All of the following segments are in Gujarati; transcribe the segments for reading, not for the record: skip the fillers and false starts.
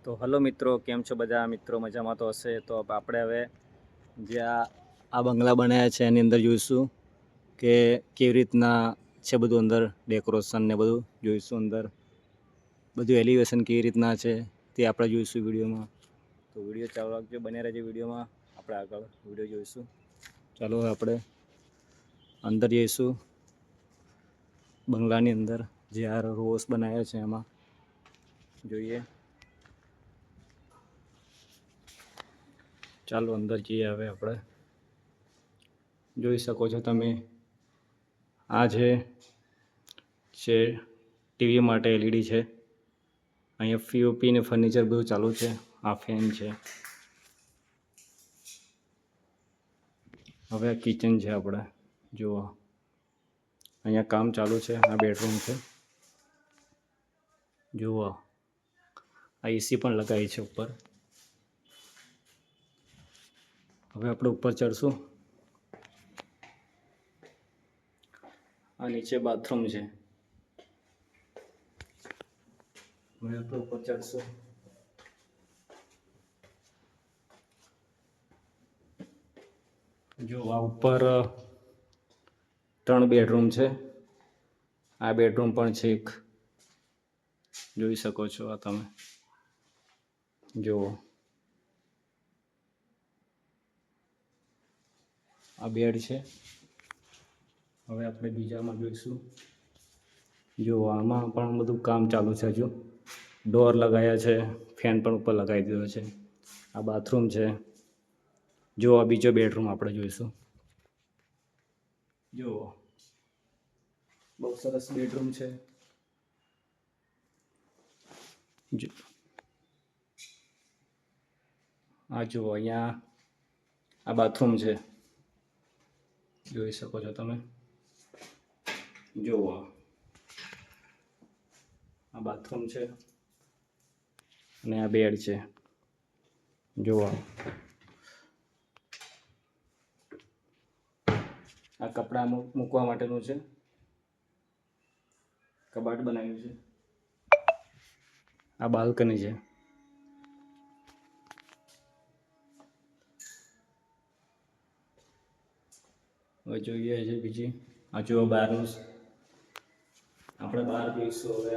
તો હલો મિત્રો, કેમ છો બધા મિત્રો? મજામાં તો હશે. તો આપણે હવે જે આ બંગલા બનાવ્યા છે એની અંદર જોઈશું કે કેવી રીતના છે બધું, અંદર ડેકોરેશન ને બધું જોઈશું. અંદર બધું એલિવેશન કેવી રીતના છે તે આપણે જોઈશું વિડીયોમાં. તો વિડીયો ચાલુ રાખજો, બન્યા રહેજો વિડીયોમાં. આપણે આગળ વિડીયો જોઈશું. ચાલો આપણે અંદર જઈશું બંગલાની અંદર. જે આ રોઝ બનાવ્યા છે એમાં જોઈએ. ચાલો અંદર જઈએ. હવે આપણે જોઈ શકો છો તમે, આ છે ટીવી માટે એલઈડી છે. અહીંયા પીઓપી ને ફર્નિચર બધું ચાલુ છે. આ ફેન છે. હવે આ કિચન છે. આપણે જુઓ, અહીંયા કામ ચાલુ છે. આ બેડરૂમ છે. જુઓ, આ એસી પણ લગાવી છે ઉપર. હવે આપણે ઉપર ચડશું. આ નીચે બાથરૂમ છે. હવે આપણે ઉપર ચડશું. જો આ ઉપર 3 બેડરૂમ છે. આ બેડરૂમ પણ છે એક, જોઈ શકો છો. આ તમે જુઓ, આ બેડ છે. હવે આપણે બીજામાં જોઈશું. જો આમાં પણ બધું કામ ચાલુ છે. હજુ ડોર લગાવ્યા છે, ફેન પણ ઉપર લગાવી દીધો છે. આ બાથરૂમ છે. જો આ બીજો બેડરૂમ આપણે જોઈશું. જુઓ, બહુ સરસ બેડરૂમ છે. આ જુઓ, અહીંયા આ બાથરૂમ છે. જોઈ શકો છો તમે. જુઓ, આ બાથરૂમ છે અને આ બેડ છે. જુઓ, આ કપડાં મૂકવા માટેનું છે. કબાટ બનાવ્યું છે. આ બાલ્કની છે. હવે જોઈએ છે બીજી. આ જુઓ બહારનું. આપણે બહાર જોઈશું. હવે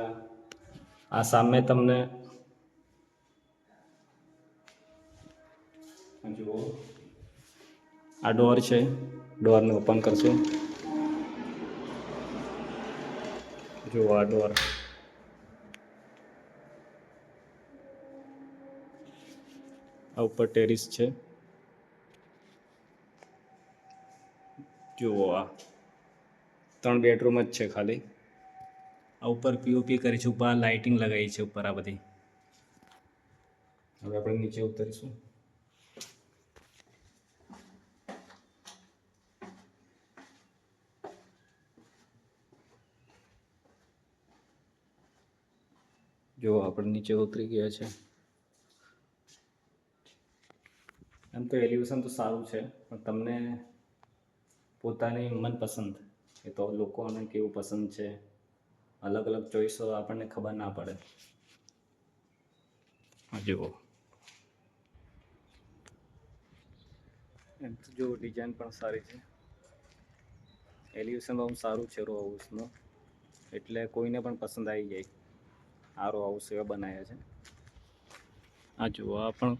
આ સામે તમને જુઓ, આ ડોર છે. ડોરને ઓપન કરશું. જુઓ, આ ડોર. આ ઉપર ટેરિસ છે. જુઓ, આ 3 બેડરૂમ જ છે ખાલી. આ ઉપર પીઓપી કરી છે. ઉપર લાઇટિંગ લગાવી છે ઉપર આ બધી. હવે આપણે નીચે ઉતરીશું. જો આપણે નીચે ઉતરી ગયા છે. એમ તો એલિવેશન તો સારું છે, પણ તમને પોતાની મનપસંદ, એ તો લોકોને કેવું પસંદ છે, અલગ અલગ ચોઈસો આપણને ખબર ના પડે. જુઓ, એમ તો જો ડિઝાઇન પણ સારી છે. એલિવેશન બહુ સારું છે રો હાઉસનું, એટલે કોઈને પણ પસંદ આવી જાય. આ રો હાઉસ એવા બનાવ્યા છે. આ જુઓ, આ પણ